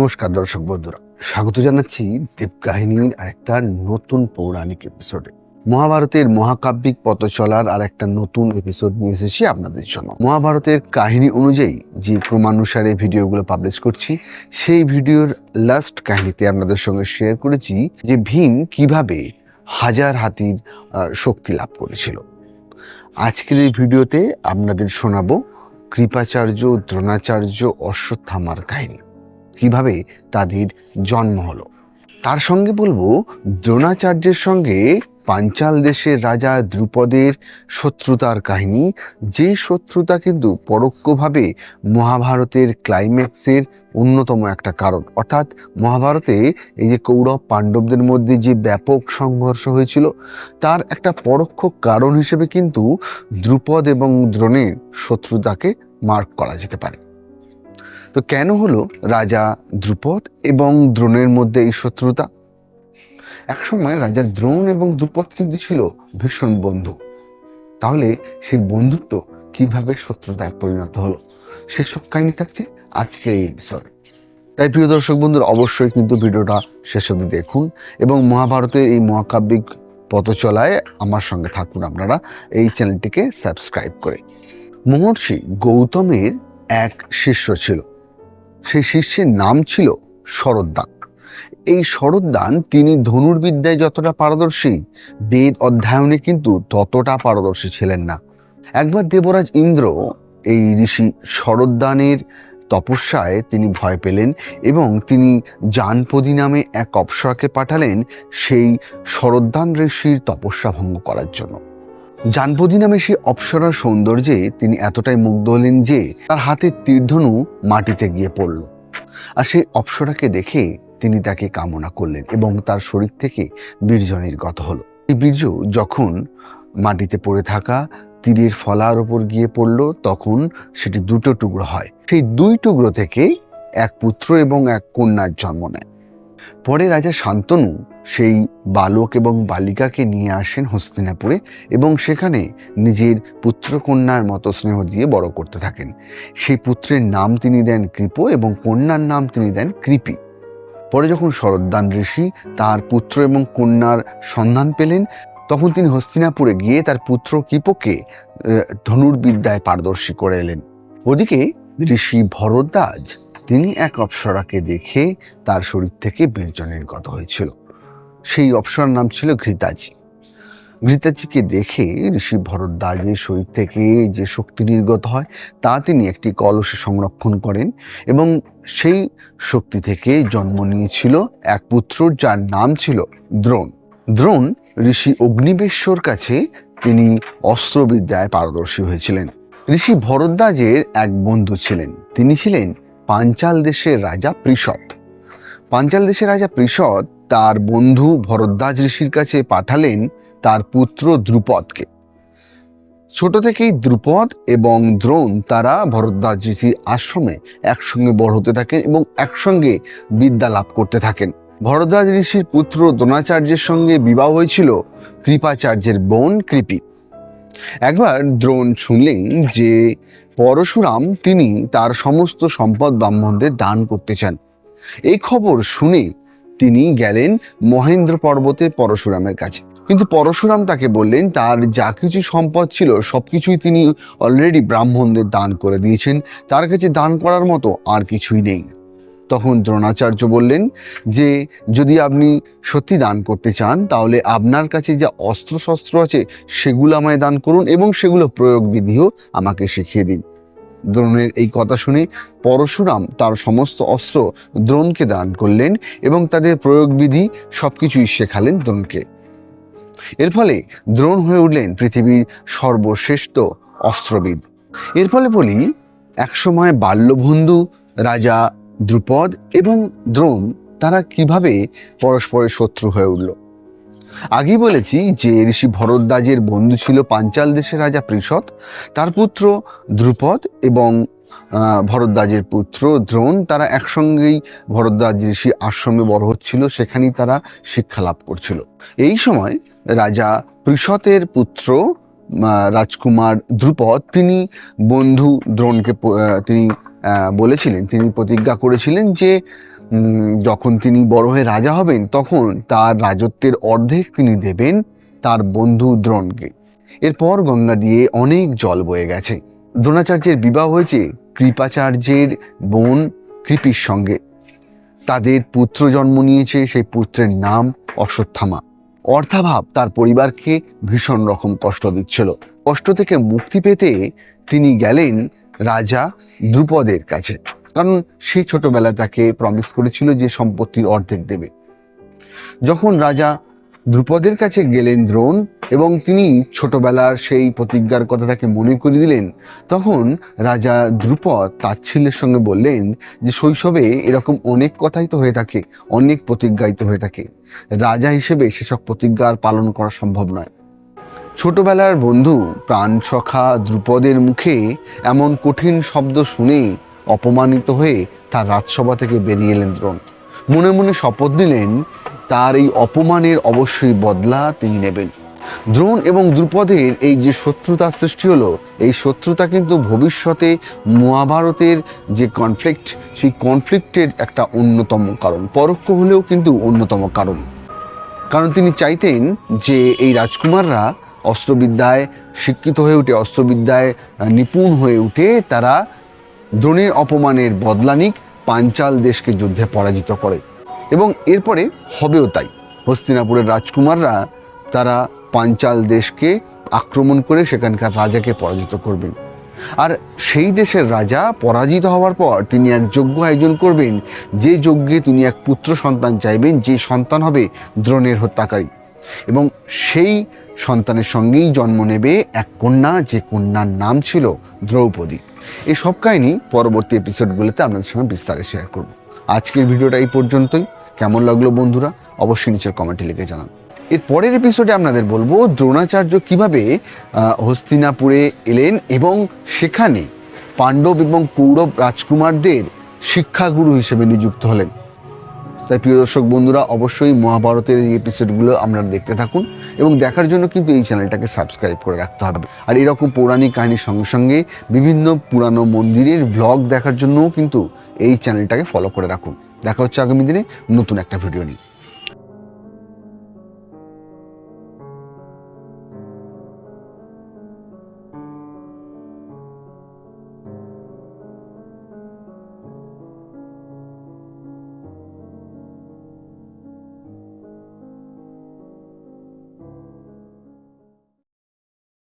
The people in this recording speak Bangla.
নমস্কার দর্শক বন্ধুরা, স্বাগত জানাচ্ছি দেবকাহিনীর আরেকটা নতুন পৌরাণিক এপিসোডে। মহাভারতের মহাকাব্যিক পথ চলার আর একটা নতুন এপিসোড নিয়ে এসেছি আপনাদের জন্য। মহাভারতের কাহিনী অনুযায়ী যে ক্রমানুসারে ভিডিওগুলো পাবলিশ করছি, সেই ভিডিওর লাস্ট কাহিনীতে আপনাদের সঙ্গে শেয়ার করেছি যে ভীম কিভাবে হাজার হাতির শক্তি লাভ করেছিল। আজকের এই ভিডিওতে আপনাদের শোনাবো কৃপাচার্য, দ্রোণাচার্য, অশ্বত্থামার কাহিনী, কিভাবে তাদের জন্ম হলো। তার সঙ্গে বলবো দ্রোণাচার্যের সঙ্গে পাঞ্চাল দেশের রাজা দ্রুপদের শত্রুতার কাহিনী, যে শত্রুতা কিন্তু পরোক্ষভাবে মহাভারতের ক্লাইম্যাক্সের অন্যতম একটা কারণ। অর্থাৎ মহাভারতে এই যে কৌরব পাণ্ডবদের মধ্যে যে ব্যাপক সংঘর্ষ হয়েছিল, তার একটা পরোক্ষ কারণ হিসেবে কিন্তু দ্রুপদ এবং দ্রোণের শত্রুতাকে মার্ক করা যেতে পারে। তো কেন হলো রাজা দ্রুপদ এবং দ্রোণের মধ্যে এই শত্রুতা? একসময় রাজা দ্রোণ এবং দ্রুপদ কিন্তু ছিল ভীষণ বন্ধু। তাহলে সেই বন্ধুত্ব কিভাবে শত্রুতায় পরিণত হলো, সেসব কাহিনী থাকছে আজকে এই এপিসোডে। তাই প্রিয় দর্শক বন্ধুরা, অবশ্যই কিন্তু ভিডিওটা শেষ অবধি দেখুন এবং মহাভারতের এই মহাকাব্যিক পথ চলায় আমার সঙ্গে থাকুন আপনারা এই চ্যানেলটিকে সাবস্ক্রাইব করে। মহর্ষি গৌতমের এক শিষ্য ছিল, সেই শিষ্যের নাম ছিল শরদ্দান। এই শরদ্দান তিনি ধনুর্বিদ্যায় যতটা পারদর্শী, বেদ অধ্যয়নে কিন্তু ততটা পারদর্শী ছিলেন না। একবার দেবরাজ ইন্দ্র এই ঋষি শরদ্দানের তপস্যায় তিনি ভয় পেলেন এবং তিনি জানপদী নামে এক অপ্সরাকে পাঠালেন সেই শরদ্দান ঋষির তপস্যা ভঙ্গ করার জন্য। জানপদী নামে সেই অপ্সরার সৌন্দর্যে তিনি এতটাই মুগ্ধ হলেন যে তার হাতের তীরধনু মাটিতে গিয়ে পড়ল। আর সেই অপ্সরাকে দেখে তিনি তাকে কামনা করলেন এবং তার শরীর থেকে বীর্য নির্গত হলো। এই বীর্য যখন মাটিতে পড়ে থাকা তীরের ফলার ওপর গিয়ে পড়ল, তখন সেটি দুটো টুকরো হয়। সেই দুই টুকরো থেকে এক পুত্র এবং এক কন্যার জন্ম নেয়। পরে রাজা শান্তনু সেই বালক এবং বালিকাকে নিয়ে আসেন হস্তিনাপুরে এবং সেখানে নিজের পুত্রকন্যার মতো স্নেহ দিয়ে বড় করতে থাকেন। সেই পুত্রের নাম তিনি দেন কৃপ এবং কন্যার নাম তিনি দেন কৃপি। পরে যখন শরদ্দান ঋষি তার পুত্র এবং কন্যার সন্ধান পেলেন, তখন তিনি হস্তিনাপুরে গিয়ে তার পুত্র কৃপকে ধনুর্বিদ্যায় পারদর্শী করে এলেন। ওদিকে ঋষি ভরদ্বাজ তিনি এক অপ্সরাকে দেখে তার শরীর থেকে বীর্য নির্গত হয়েছিল। সেই অপ্সরার নাম ছিল ঘৃতাজি। ঘৃতাজিকে দেখে ঋষি ভরদ্বাজের শরীর থেকে যে শক্তি নির্গত হয় তা তিনি একটি কলসে সংরক্ষণ করেন এবং সেই শক্তি থেকে জন্ম নিয়েছিল এক পুত্র, যার নাম ছিল দ্রোণ। দ্রোণ ঋষি অগ্নিবেশ্বর কাছে তিনি অস্ত্রবিদ্যায় পারদর্শী হয়েছিলেন। ঋষি ভরদ্বাজের এক বন্ধু ছিলেন, তিনি ছিলেন পাঞ্চাল দেশের রাজা পৃষৎ। পাঞ্চাল দেশের রাজা পৃষৎ তার বন্ধু ভরদ্বাজ ঋষির কাছে পাঠালেন তার পুত্র দ্রুপদকে। ছোট থেকেই দ্রুপদ এবং দ্রোণ তারা ভরদ্বাজ ঋষির আশ্রমে একসঙ্গে বড় হতে থাকেন এবং একসঙ্গে বিদ্যা লাভ করতে থাকেন। ভরদ্বাজ ঋষির পুত্র দ্রোণাচার্যের সঙ্গে বিবাহ হয়েছিল কৃপাচার্যের বোন কৃপি। একবার দ্রোণ শুনলেন যে পরশুরাম তিনি তার সমস্ত সম্পদ ব্রাহ্মণদের দান করতে চান। এই খবর শুনে তিনি গেলেন মহেন্দ্র পর্বতে পরশুরামের কাছে। কিন্তু পরশুরাম তাকে বললেন তার যা কিছু সম্পদ ছিল সবকিছুই তিনি অলরেডি ব্রাহ্মণদের দান করে দিয়েছেন, তার কাছে দান করার মতো আর কিছুই নেই। তখন দ্রোণাচার্য বললেন যে যদি আপনি সত্যি দান করতে চান তাহলে আপনার কাছে যা অস্ত্রশস্ত্র আছে সেগুলো আমায় দান করুন এবং সেগুলো প্রয়োগ বিধিও আমাকে শিখিয়ে দিন। দ্রোণের এই কথা শুনে পরশুরাম তার সমস্ত অস্ত্র দ্রোণকে দান করলেন এবং তাদের প্রয়োগ বিধি সবকিছুই শেখালেন দ্রোণকে। এর ফলে দ্রোণ হয়ে উঠলেন পৃথিবীর সর্বশ্রেষ্ঠ অস্ত্রবিদ। এর ফলে বলি, একসময় বাল্যবন্ধু রাজা দ্রুপদ এবং দ্রোণ তারা কিভাবে পরস্পরের শত্রু হয়ে উঠল। আগেই বলেছি যে ঋষি ভরদ্বাজের বন্ধু ছিল পাঞ্চাল দেশের রাজা পৃষৎ, তার পুত্র দ্রুপদ এবং ভরদ্বাজের পুত্র দ্রোণ তারা একসঙ্গেই ভরদ্বাজ ঋষি আশ্রমে বড় হচ্ছিল, সেখানেই তারা শিক্ষা লাভ করছিল। এই সময় রাজা পৃষতের পুত্র রাজকুমার দ্রুপদ তিনি বন্ধু দ্রোণকে তিনি বলেছিলেন, তিনি প্রতিজ্ঞা করেছিলেন যে যখন তিনি বড় হয়ে রাজা হবেন তখন তার রাজত্বের অর্ধেক তিনি দেবেন তার বন্ধু দ্রোণকে। এরপর গঙ্গা দিয়ে অনেক জল বয়ে গেছে। দ্রোণাচার্যের বিবাহ হয়েছে কৃপাচার্যের বোন কৃপির সঙ্গে। তাদের পুত্র জন্ম নিয়েছে, সেই পুত্রের নাম অশ্বত্থামা। অর্থাভাব তার পরিবারকে ভীষণ রকম কষ্ট দিচ্ছিল। কষ্ট থেকে মুক্তি পেতে তিনি গেলেন রাজা দ্রুপদের কাছে, কারণ সে ছোটবেলা তাকে প্রমিস করেছিল যে সম্পত্তির অর্ধেক দেবে। যখন রাজা দ্রুপদের কাছে গেলেন দ্রোণ এবং তিনি ছোটবেলার সেই প্রতিজ্ঞার কথা তাকে মনে করিয়ে দিলেন, তখন রাজা দ্রুপদ তাচ্ছিল্যের সঙ্গে বললেন যে শৈশবে এরকম অনেক কথাই তো হয়ে থাকে, অনেক প্রতিজ্ঞাই তো হয়ে থাকে, রাজা হিসেবে সেসব প্রতিজ্ঞা আর পালন করা সম্ভব নয়। ছোটবেলার বন্ধু প্রাণসখা দ্রুপদের মুখে এমন কঠিন শব্দ শুনে অপমানিত হয়ে তার রাজসভা থেকে বেরিয়ে এলেন দ্রোণ। মনে মনে শপথ নিলেন তার এই অপমানের অবশ্যই বদলা তিনি নেবেন। দ্রোণ এবং দ্রুপদের এই যে শত্রুতার সৃষ্টি হলো, এই শত্রুতা কিন্তু ভবিষ্যতে মহাভারতের যে কনফ্লিক্ট, সেই কনফ্লিক্টের একটা অন্যতম কারণ, পরোক্ষ হলেও কিন্তু অন্যতম কারণ তিনি চাইতেন যে এই রাজকুমাররা অস্ত্রবিদ্যায় শিক্ষিত হয়ে উঠে, অস্ত্রবিদ্যায় নিপুণ হয়ে উঠে তারা দ্রোণের অপমানের বদলা নিক, পাঞ্চাল দেশকে যুদ্ধে পরাজিত করে। এবং এরপরে হবেও তাই। হস্তিনাপুরের রাজকুমাররা তারা পাঞ্চাল দেশকে আক্রমণ করে সেখানকার রাজাকে পরাজিত করবেন। আর সেই দেশের রাজা পরাজিত হওয়ার পর তিনি এক যজ্ঞ আয়োজন করবেন, যে যজ্ঞে তিনি এক পুত্র সন্তান চাইবেন, যে সন্তান হবে দ্রোণের হত্যাকারী। এবং সেই সন্তানের সঙ্গেই জন্ম নেবে এক কন্যা, যে কন্যার নাম ছিল দ্রৌপদী। এই সব কাহিনী পরবর্তী এপিসোডগুলোতে আপনাদের সঙ্গে বিস্তারে শেয়ার করব। আজকের ভিডিওটা এই পর্যন্তই। কেমন লাগলো বন্ধুরা অবশ্যই নিচের কমেন্টে লিখে জানান। এর পরের এপিসোডে আপনাদের বলবো দ্রোণাচার্য কিভাবে হস্তিনাপুরে এলেন এবং সেখানে পাণ্ডব এবং কৌরব রাজকুমারদের শিক্ষাগুরু হিসেবে নিযুক্ত হলেন। তাই প্রিয় দর্শক বন্ধুরা অবশ্যই মহাভারতের এই এপিসোডগুলো আপনারা দেখতে থাকুন এবং দেখার জন্য কিন্তু এই চ্যানেলটাকে সাবস্ক্রাইব করে রাখতে হবে। আর এরকম পৌরাণিক কাহিনীর সঙ্গে সঙ্গে বিভিন্ন পুরানো মন্দিরের ভ্লগ দেখার জন্যও কিন্তু এই চ্যানেলটাকে ফলো করে রাখুন। দেখা হচ্ছে আগামী দিনে নতুন একটা ভিডিও নিয়ে।